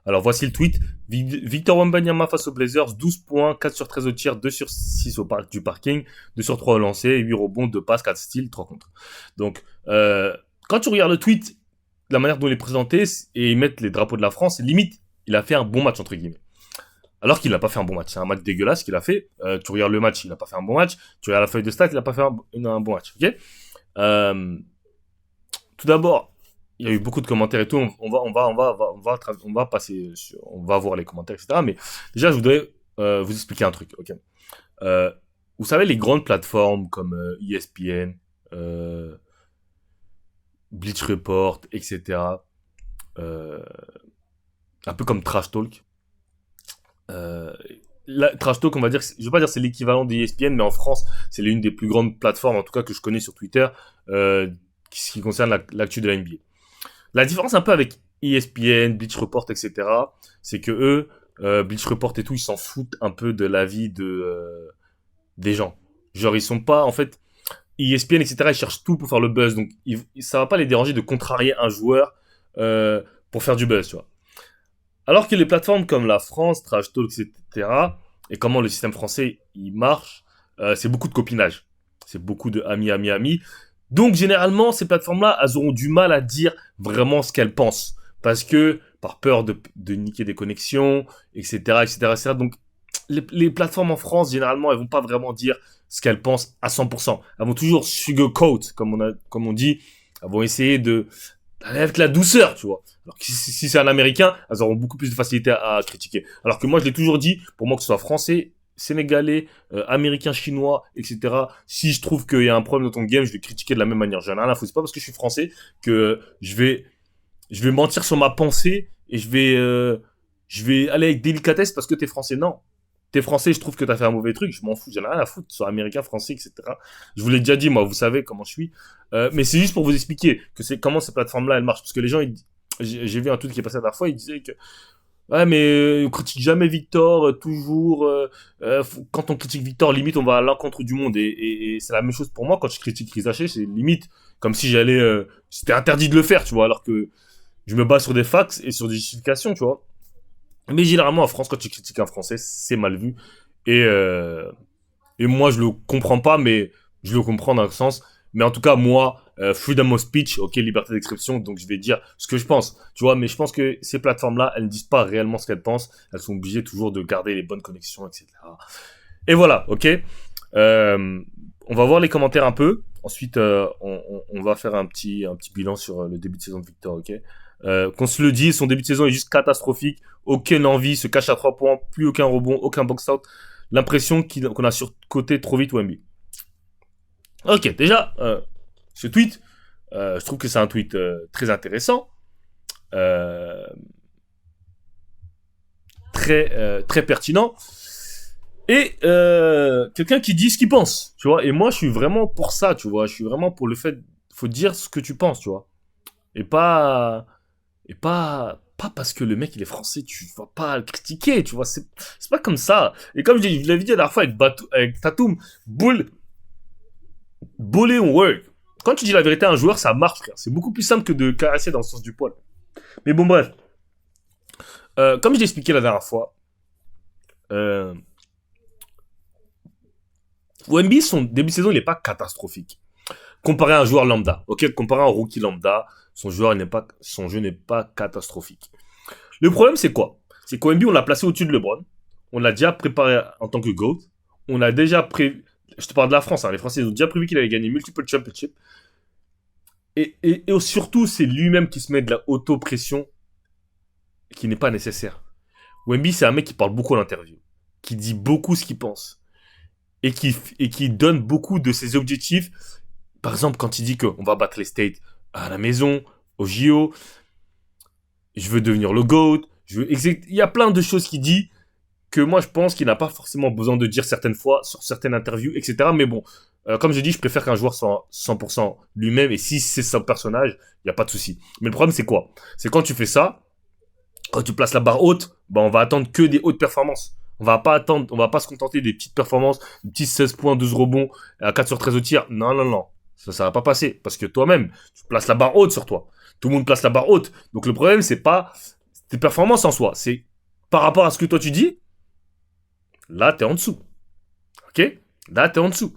Alors voici le tweet. Victor Wembanyama face aux Blazers, 12 points, 4 sur 13 au tir, 2 sur 6 du parking, 2 sur 3 au lancer, 8 rebonds, 2 passes, 4 steals, 3 contre. Donc, quand tu regardes le tweet, la manière dont il est présenté, et ils mettent les drapeaux de la France, limite, il a fait un bon match, entre guillemets. Alors qu'il n'a pas fait un bon match. C'est un match dégueulasse qu'il a fait. Tu regardes le match, il n'a pas fait un bon match. Tu regardes la feuille de stats, il n'a pas fait un bon match. Ok. Tout d'abord, il y a eu beaucoup de commentaires et tout. On va passer on va voir les commentaires, etc. Mais déjà, je voudrais vous expliquer un truc. Ok. Vous savez, les grandes plateformes comme ESPN, Bleach Report, etc. Un peu comme Trash Talk. Trash Talk, on va dire, je vais pas dire c'est l'équivalent d'ESPN, mais en France, c'est l'une des plus grandes plateformes, en tout cas que je connais sur Twitter, qui concerne l'actu de la NBA. La différence un peu avec ESPN, Bleach Report, etc., c'est que eux, Bleach Report et tout, ils s'en foutent un peu de l'avis des gens. Genre, ils sont pas, en fait, ESPN, etc., ils cherchent tout pour faire le buzz, donc ça va pas les déranger de contrarier un joueur pour faire du buzz, tu vois. Alors que les plateformes comme la France, Trash Talk, etc., et comment le système français il marche, c'est beaucoup de copinage. C'est beaucoup de amis. Donc généralement, ces plateformes-là, elles auront du mal à dire vraiment ce qu'elles pensent. Parce que, par peur de niquer des connexions, etc. Donc, les plateformes en France, généralement, elles vont pas vraiment dire ce qu'elles pensent à 100%. Elles vont toujours sugarcoat, comme on dit. Elles vont essayer avec la douceur, tu vois. Alors que si c'est un Américain, elles auront beaucoup plus de facilité à critiquer. Alors que moi, je l'ai toujours dit, pour moi que ce soit français, sénégalais, américain, chinois, etc. Si je trouve qu'il y a un problème dans ton game, je vais critiquer de la même manière. J'en ai rien à foutre. C'est pas parce que je suis français que je vais mentir sur ma pensée et je vais aller avec délicatesse parce que t'es français. Non. T'es français, je trouve que t'as fait un mauvais truc, je m'en fous, j'en ai rien à foutre, soit américain, français, etc. Je vous l'ai déjà dit, moi, vous savez comment je suis. Mais c'est juste pour vous expliquer que c'est comment ces plateformes-là, elles marchent. Parce que les gens, j'ai vu un truc qui est passé la dernière fois, ils disaient que ouais, mais on critique jamais Victor, toujours. Quand on critique Victor, limite, on va à l'encontre du monde. Et c'est la même chose pour moi quand je critique Chris Haché, c'est limite comme si c'était interdit de le faire, tu vois, alors que je me base sur des facts et sur des justifications, tu vois. Mais généralement, en France, quand tu critiques un Français, c'est mal vu. Et, euh, et moi, je le comprends pas, mais je le comprends dans le sens. Mais en tout cas, moi, freedom of speech, ok, liberté d'expression, donc je vais dire ce que je pense. Tu vois, mais je pense que ces plateformes-là, elles ne disent pas réellement ce qu'elles pensent. Elles sont obligées toujours de garder les bonnes connexions, etc. Et voilà, ok. On va voir les commentaires un peu. Ensuite, on va faire un petit bilan sur le début de saison de Victor, ok. Qu'on se le dise, son début de saison est juste catastrophique. Aucune envie, se cache à 3 points, plus aucun rebond, aucun box-out. L'impression qu'on a surcoté trop vite Wemby. Ok, déjà, ce tweet, je trouve que c'est un tweet très intéressant. Très pertinent. Et quelqu'un qui dit ce qu'il pense, tu vois. Et moi, je suis vraiment pour ça, tu vois. Je suis vraiment pour le fait, faut dire ce que tu penses, tu vois. Et pas parce que le mec il est français, tu vas pas le critiquer, tu vois. C'est pas comme ça. Et comme je l'avais dit la dernière fois avec Tatum, bully on work. Quand tu dis la vérité à un joueur, ça marche, frère. C'est beaucoup plus simple que de caresser dans le sens du poil. Mais bon, bref. Comme je l'ai expliqué la dernière fois, Wemby, son début de saison, il n'est pas catastrophique. Comparé à un joueur lambda, ok, comparé à un rookie lambda, son jeu n'est pas catastrophique. Le problème, c'est quoi? C'est qu'Wemby, on l'a placé au-dessus de LeBron. On l'a déjà préparé en tant que GOAT. On a déjà prévu. Je te parle de la France, hein. Les Français ont déjà prévu qu'il allait gagner multiple championships. Et surtout, c'est lui-même qui se met de la auto-pression qui n'est pas nécessaire. Wemby, c'est un mec qui parle beaucoup à l'interview, qui dit beaucoup ce qu'il pense et qui donne beaucoup de ses objectifs. Par exemple, quand il dit qu'on va battre les States à la maison, au JO, je veux devenir le GOAT, il y a plein de choses qu'il dit que moi je pense qu'il n'a pas forcément besoin de dire certaines fois sur certaines interviews, etc. Mais bon, comme je dis, je préfère qu'un joueur soit 100% lui-même et si c'est son personnage, il n'y a pas de souci. Mais le problème c'est quoi? C'est quand tu fais ça, quand tu places la barre haute, bah on va attendre que des hautes performances. On va pas se contenter des petites performances, des petits 16 points, 12 rebonds, à 4 sur 13 au tir. Non. Ça va pas passer. Parce que toi-même, tu places la barre haute sur toi. Tout le monde place la barre haute. Donc le problème, c'est pas tes performances en soi. C'est par rapport à ce que toi tu dis, là, t'es en dessous. Ok? Là, t'es en dessous.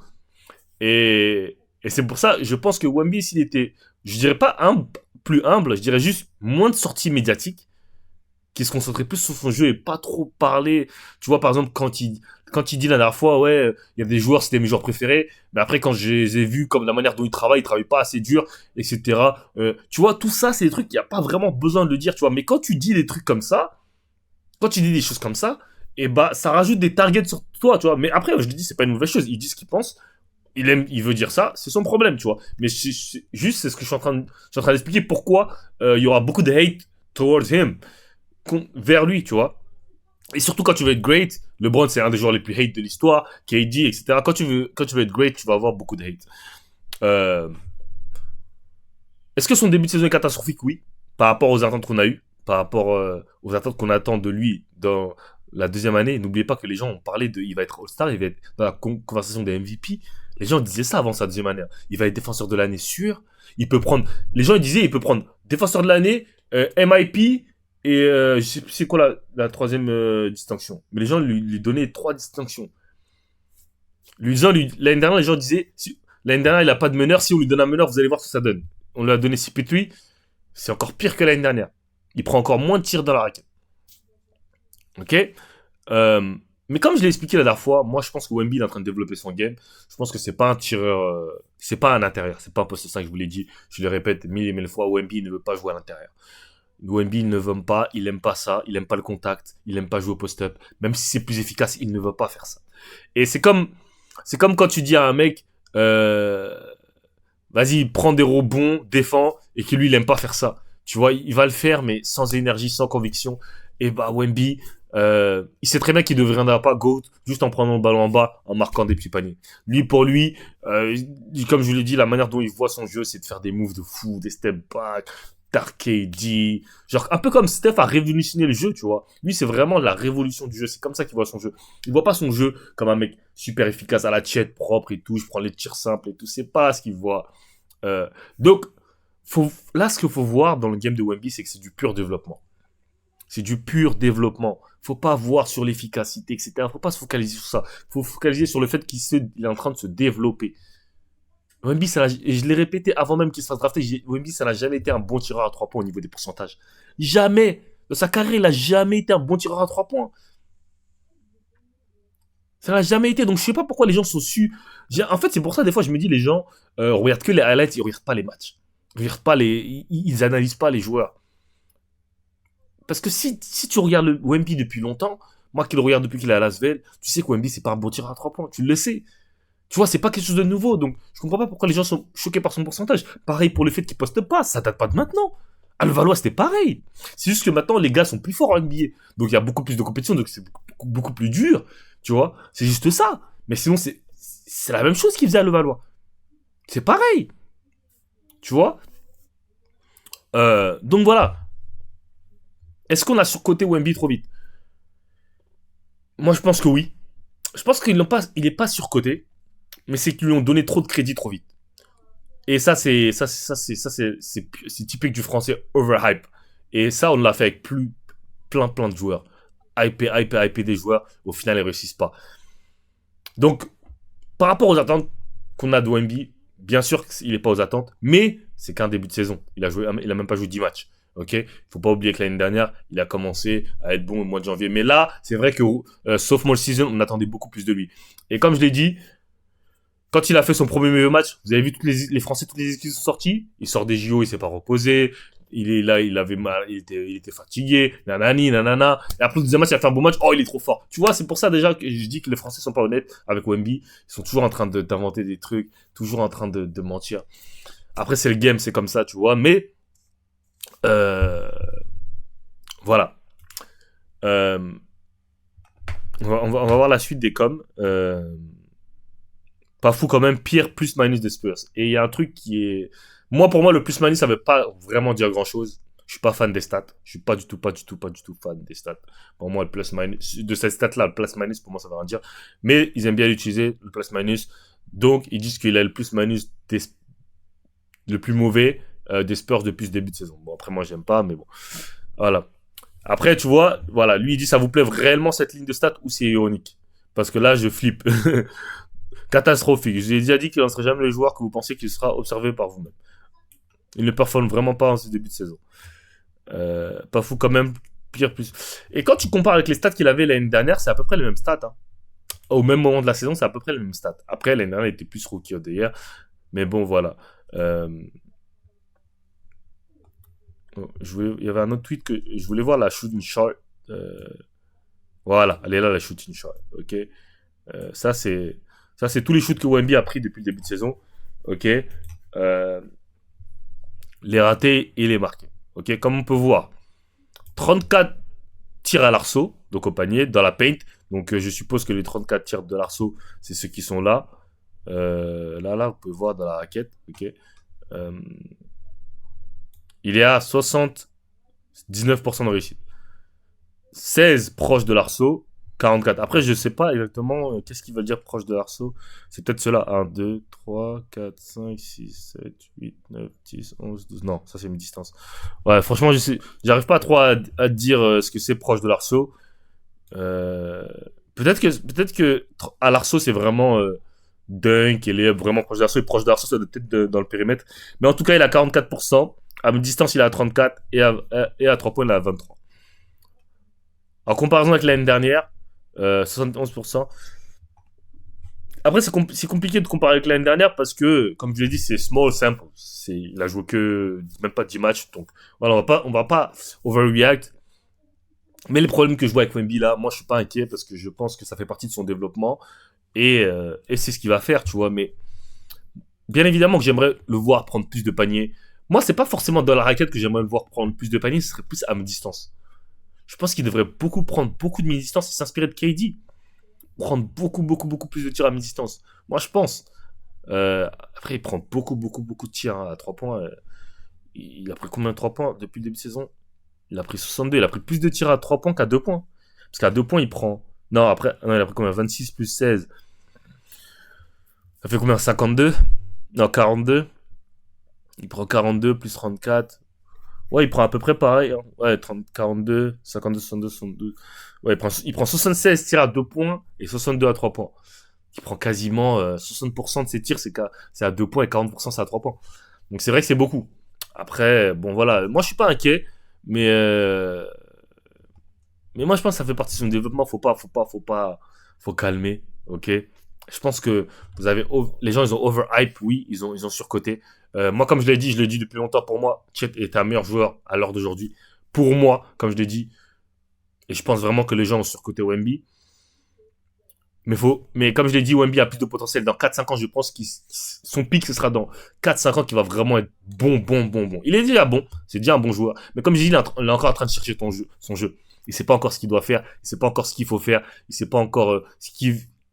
Et c'est pour ça, je pense que Wemby, s'il était, je dirais pas plus humble, je dirais juste moins de sorties médiatiques, qui se concentrait plus sur son jeu et pas trop parler. Tu vois, par exemple, quand il dit la dernière fois, ouais, il y a des joueurs, c'était mes joueurs préférés, mais après, quand je les ai vus comme la manière dont ils travaillent pas assez dur, etc. Tu vois, tout ça, c'est des trucs qu'il n'y a pas vraiment besoin de le dire, tu vois. Mais quand tu dis des trucs comme ça, quand tu dis des choses comme ça, et bah, ça rajoute des targets sur toi, tu vois. Mais après, je lui dis, c'est pas une mauvaise chose. Il dit ce qu'il pense. Il veut dire ça, c'est son problème, tu vois. Mais juste, c'est ce que je suis en train d'expliquer pourquoi il y aura beaucoup de hate towards him vers lui, tu vois. Et surtout quand tu veux être great, LeBron c'est un des joueurs les plus hate de l'histoire, KD, etc. Quand tu veux être great, tu vas avoir beaucoup de hate. Euh, Est-ce que son début de saison est catastrophique? Oui. Par rapport aux attentes qu'on a eues, par rapport aux attentes qu'on attend de lui dans la deuxième année. N'oubliez pas que les gens ont parlé de, il va être All-Star, il va être dans la conversation des MVP. Les gens disaient ça avant sa deuxième année. Il va être défenseur de l'année sûr. Il peut prendre, les gens ils disaient, il peut prendre défenseur de l'année, MIP, et je sais plus c'est quoi la troisième distinction. Mais les gens lui donnaient trois distinctions. L'année dernière, les gens disaient, l'année dernière, il a pas de meneur. Si on lui donne un meneur, vous allez voir ce que ça donne. On lui a donné CP3. C'est encore pire que l'année dernière. Il prend encore moins de tirs dans la raquette. Ok. Mais comme je l'ai expliqué la dernière fois, moi je pense que Wemby est en train de développer son game. Je pense que c'est pas un tireur, c'est pas un intérieur, c'est pas un poste 5, je vous l'ai dit, je le répète mille et mille fois, Wemby ne veut pas jouer à l'intérieur. Wemby il ne veut pas, il aime pas ça, il aime pas le contact, il aime pas jouer au post-up, même si c'est plus efficace, il ne veut pas faire ça. Et c'est comme quand tu dis à un mec, vas-y, prends des rebonds, défends, et que lui il aime pas faire ça. Tu vois, il va le faire, mais sans énergie, sans conviction. Et bah Wemby, il sait très bien qu'il ne deviendra pas GOAT juste en prenant le ballon en bas, en marquant des petits paniers. Pour lui, comme je vous l'ai dit, la manière dont il voit son jeu, c'est de faire des moves de fou, des step back, d'arcade, genre un peu comme Steph a révolutionné le jeu, tu vois. Lui, c'est vraiment la révolution du jeu. C'est comme ça qu'il voit son jeu. Il voit pas son jeu comme un mec super efficace à la Chet, propre et tout. Je prends les tirs simples et tout. C'est pas ce qu'il voit. Donc, là, ce qu'il faut voir dans le game de Wemby, c'est que c'est du pur développement. C'est du pur développement. Faut pas voir sur l'efficacité, etc. Faut pas se focaliser sur ça. Faut focaliser sur le fait qu'il est en train de se développer. Wemby, et je l'ai répété avant même qu'il se fasse drafter, Wemby, ça n'a jamais été un bon tireur à 3 points au niveau des pourcentages. Jamais. Dans sa carrière, il n'a jamais été un bon tireur à 3 points. Ça n'a jamais été. Donc, je sais pas pourquoi les gens sont su. En fait, c'est pour ça, des fois, je me dis, les gens regardent que les highlights, ils regardent pas les matchs. Ils regardent pas ils analysent pas les joueurs. Parce que si tu regardes le Wemby depuis longtemps, moi qui le regarde depuis qu'il est à Lasvel, tu sais que Wemby, c'est pas un bon tireur à 3 points. Tu le sais. Tu vois, c'est pas quelque chose de nouveau. Donc, je comprends pas pourquoi les gens sont choqués par son pourcentage. Pareil pour le fait qu'il poste pas. Ça date pas de maintenant. À Levallois, c'était pareil. C'est juste que maintenant, les gars sont plus forts en NBA. Donc, il y a beaucoup plus de compétition. Donc, c'est beaucoup plus dur. Tu vois, c'est juste ça. Mais sinon, c'est la même chose qu'il faisait à Levallois. C'est pareil. Tu vois. Donc, voilà. Est-ce qu'on a surcoté Wemby trop vite? Moi, je pense que oui. Je pense qu'il est pas surcoté. Mais c'est qu'ils lui ont donné trop de crédit trop vite. Et ça, c'est typique du français overhype. Et ça, on l'a fait avec plein de joueurs. Hyper des joueurs. Au final, ils réussissent pas. Donc, par rapport aux attentes qu'on a de Wemby, bien sûr qu'il n'est pas aux attentes, mais c'est qu'un début de saison. Il a même pas joué 10 matchs. Ok, faut pas oublier que l'année dernière, il a commencé à être bon au mois de janvier. Mais là, c'est vrai que sophomore season, on attendait beaucoup plus de lui. Et comme je l'ai dit, quand il a fait son premier meilleur match, vous avez vu les Français, toutes les équipes sont sorties. Il sort des JO, il s'est pas reposé. Il est là, il avait mal, il était fatigué, nanani, nanana. Et après le deuxième match, il a fait un bon match. Oh, il est trop fort. Tu vois, c'est pour ça déjà que je dis que les Français sont pas honnêtes avec Wemby. Ils sont toujours en train d'inventer des trucs, toujours en train de mentir. Après, c'est le game, c'est comme ça, tu vois. Mais, voilà. Euh, on va voir la suite des coms. Pas fou quand même, pire plus-minus des Spurs. Et il y a un truc qui est... Moi, pour moi, le plus-minus, ça veut pas vraiment dire grand-chose. Je suis pas fan des stats. Je suis pas du tout fan des stats. Pour moi, le plus-minus... De cette stat-là, le plus-minus, pour moi, ça veut rien dire. Mais ils aiment bien l'utiliser, le plus-minus. Donc, ils disent qu'il a le plus-minus le plus mauvais des Spurs depuis ce début de saison. Bon, après, moi, j'aime pas, mais bon. Voilà. Après, tu vois, voilà, lui il dit ça vous plaît réellement cette ligne de stats ou c'est ironique? Parce que là, je flippe. Catastrophique. Je vous ai déjà dit qu'il ne serait jamais le joueur que vous pensez qu'il sera observé par vous-même. Il ne performe vraiment pas en ce début de saison. Pas fou quand même, pire plus. Et quand tu compares avec les stats qu'il avait l'année dernière, c'est à peu près les mêmes stats. Hein. Au même moment de la saison, c'est à peu près les mêmes stats. Après, l'année dernière, il était plus rookie of the year. Mais bon, voilà. Euh, il y avait un autre tweet que je voulais voir, la shooting shot. Euh, voilà, elle est là, la shooting shot. Ok. Ça, c'est tous les shoots que Wemby a pris depuis le début de saison. Ok. Euh, les ratés et les marqués. Ok. Comme on peut voir, 34 tirs à l'arceau, donc au panier, dans la paint. Donc je suppose que les 34 tirs de l'arceau, c'est ceux qui sont là. Là, vous pouvez voir dans la raquette. Ok. Euh, il est à 79% de réussite. 16 proches de l'arceau, 44. Après, je sais pas exactement qu'est-ce qu'ils veulent dire proche de l'arceau. C'est peut-être cela. 1, 2, 3, 4, 5, 6, 7, 8, 9, 10, 11, 12. Non, ça c'est une distance. Ouais, franchement, j'arrive pas trop à dire ce que c'est proche de l'arceau. Euh, peut-être que à l'arceau, c'est vraiment dunk et est vraiment proche de l'arceau. Et proche de l'arceau, ça doit peut-être dans le périmètre. Mais en tout cas, il a 44%. À distance, il est à 34. Et à 3 points, il est à 23. En comparaison avec l'année dernière, 71%. Après, c'est compliqué de comparer avec l'année dernière parce que, comme je l'ai dit, c'est small sample. Il a joué que même pas 10 matchs. Donc, voilà, on va pas overreact. Mais les problèmes que je vois avec Wemby là, moi je suis pas inquiet parce que je pense que ça fait partie de son développement et c'est ce qu'il va faire, tu vois. Mais bien évidemment que j'aimerais le voir prendre plus de paniers. Moi, c'est pas forcément dans la raquette que j'aimerais le voir prendre plus de paniers, ce serait plus à mi-distance. Je pense qu'il devrait prendre beaucoup de mi-distance et s'inspirer de KD. Prendre beaucoup, beaucoup, beaucoup plus de tirs à mi-distance. Moi, je pense. Après, il prend beaucoup, beaucoup, beaucoup de tirs à 3 points. Il a pris combien de 3 points depuis le début de saison? Il a pris 62. Il a pris plus de tirs à 3 points qu'à 2 points. Parce qu'à 2 points, il prend. Non, après, non, il a pris combien? 26 plus 16. Ça fait combien? 52? Non, 42. Il prend 42 plus 34. Ouais, il prend à peu près pareil. Hein. Ouais, 30, 42, 52, 62, 62. Ouais, il prend 76 tirs à 2 points et 62 à 3 points. Il prend quasiment 60% de ses tirs, c'est à 2 points et 40% c'est à 3 points. Donc c'est vrai que c'est beaucoup. Après, bon voilà, moi je suis pas inquiet, mais moi je pense que ça fait partie de son développement. Faut calmer, ok. Je pense que les gens ils ont overhype, oui, ils ont surcoté. Moi comme je l'ai dit, depuis longtemps. Pour moi, Chet est un meilleur joueur à l'heure d'aujourd'hui. Pour moi, comme je l'ai dit, et je pense vraiment que les gens ont surcoté Wemby. Mais comme je l'ai dit, Wemby a plus de potentiel. Dans 4-5 ans, je pense que son pic, ce sera dans 4-5 ans qu'il va vraiment être bon, bon, bon, bon. Il est déjà bon. C'est déjà un bon joueur. Mais comme je dis, il est encore en train de chercher son jeu. Il sait pas encore ce qu'il doit faire. Il sait pas encore ce qu'il faut faire. Il sait pas encore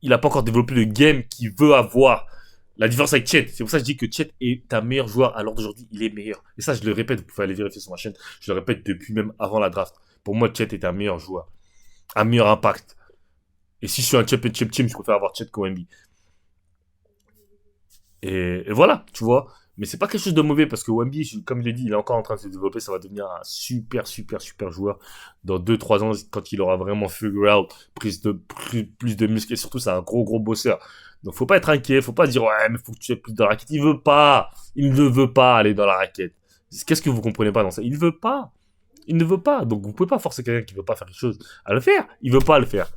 il a pas encore développé le game qu'il veut avoir. La différence avec Chet, c'est pour ça que je dis que Chet est un meilleur joueur. Alors d'aujourd'hui, il est meilleur. Et ça, je le répète, vous pouvez aller vérifier sur ma chaîne. Je le répète depuis même avant la draft. Pour moi, Chet est un meilleur joueur. Un meilleur impact. Et si je suis un championship team, je préfère avoir Chet qu'au Wemby. Et voilà, tu vois. Mais c'est pas quelque chose de mauvais parce que Wemby, comme je l'ai dit, il est encore en train de se développer. Ça va devenir un super, super, super joueur dans 2-3 ans quand il aura vraiment figure out, plus de muscles et surtout, c'est un gros, gros bosseur. Donc, faut pas être inquiet. Faut pas dire, ouais, mais faut que tu aies plus dans la raquette. Il veut pas. Il ne veut pas aller dans la raquette. Qu'est-ce que vous comprenez pas dans ça? Il veut pas. Il ne veut pas. Donc, vous pouvez pas forcer quelqu'un qui veut pas faire quelque chose à le faire. Il veut pas le faire.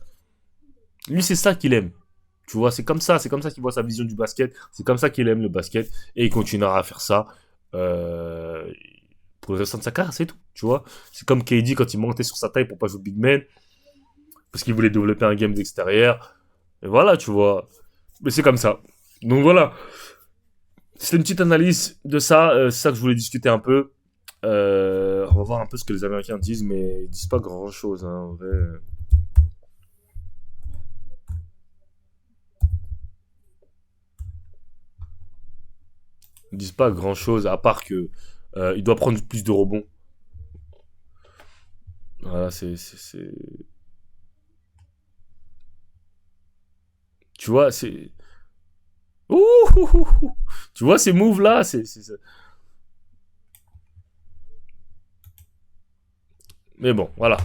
Lui, c'est ça qu'il aime. Tu vois, c'est comme ça qu'il voit sa vision du basket, c'est comme ça qu'il aime le basket, et il continuera à faire ça euh, pour le restant de sa carrière, c'est tout, tu vois. C'est comme KD quand il montait sur sa taille pour pas jouer big man, parce qu'il voulait développer un game d'extérieur, et voilà, tu vois. Mais c'est comme ça. Donc voilà, c'était une petite analyse de ça, c'est ça que je voulais discuter un peu. On va voir un peu ce que les Américains disent, mais ils disent pas grand-chose, hein, en vrai. Ils disent pas grand chose à part que il doit prendre plus de rebonds. Voilà, tu vois, c'est. Ouh, ouh, ouh, ouh. Tu vois ces moves là, mais bon, voilà.